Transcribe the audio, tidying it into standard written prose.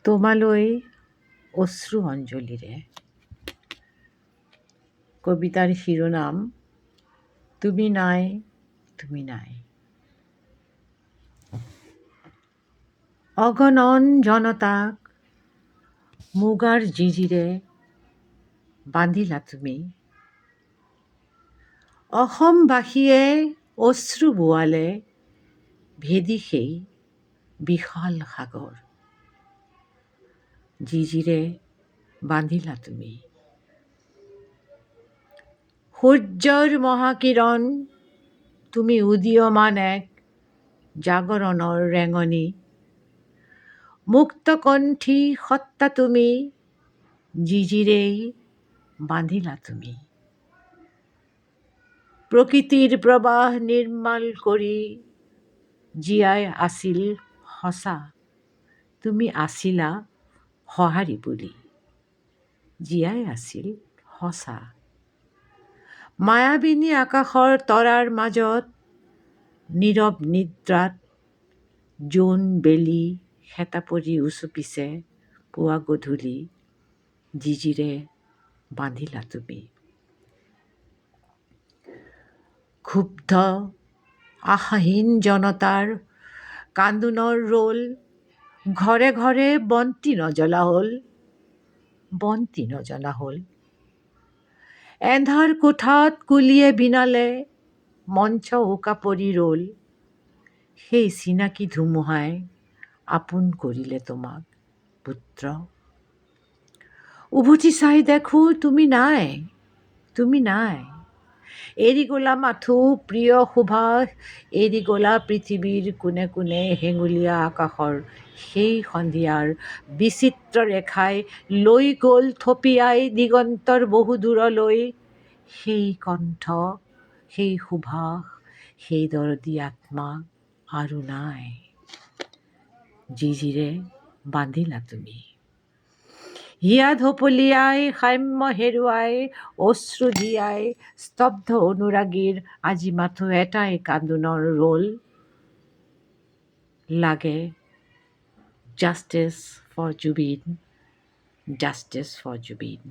তোমালৈ অশ্ৰু অঞ্জলিৰে। কবিতাৰ শিৰোনাম তুমি নাই তুমি নাই। অগণন জনতাক মুগাৰ জিজিৰে বান্ধিলা তুমি। অসমবাসীয়ে অশ্ৰু বোৱালে ভেদি সেই বিশাল সাগৰ। জিজিৰে বান্ধিলা তুমি। সূৰ্যৰ মহাকিৰণ তুমি উদীয়মান এক জাগৰণৰ ৰেঙনি। মুক্তকণ্ঠী সত্তা তুমি জিজিৰেই বান্ধিলা তুমি। প্ৰকৃতিৰ প্ৰবাহ নিৰ্মল কৰি জীয়াই আছিল সঁচা। তুমি আছিলা সঁহাৰি বুলি জীয়াই আছিল সঁচা। মায়াবিনী আকাশৰ তৰাৰ মাজত নীৰৱ নিদ্ৰাত জোন বেলি শেতা পৰি উচপিছে পুৱা গধূলি। জিজিৰে বান্ধিলা তুমি। ক্ষুব্ধ আশাহীন জনতাৰ কান্দোনৰ ৰোল। ঘৰে ঘৰে বন্তি নজ্বলা হ'ল, বন্তি নজ্বলা হ'ল। এন্ধাৰ কোঠাত কুলিয়ে বিনালে মঞ্চ উকা পৰি ৰ'ল। সেই চিনাকি ধুমুহাই আপোন কৰিলে তোমাক পুত্ৰ। উভতি চাই দেখোঁ তুমি নাই তুমি নাই। এৰি গ'লা মাথো প্ৰিয় সুভাষ, এৰি গ'লা পৃথিৱীৰ কোণে কোণে হেঙুলীয়া আকাশৰ সেই সন্ধিয়াৰ বিচিত্ৰ ৰেখাই লৈ গ'ল থপিয়াই দিগন্তৰ বহু দূৰলৈ। সেই কণ্ঠ, সেই সুভাষ, সেই দৰদী আত্মা আৰু নাই। জিজিৰে বান্ধিলা তুমি। হিয়া ঢপলিয়াই সাম্য হেৰুৱাই অশ্ৰু ধিয়াই স্তব্ধ অনুৰাগীৰ আজি মাথো এটাই কান্দোনৰ ৰোল। লাগে justice for Zubeen, justice for Zubeen.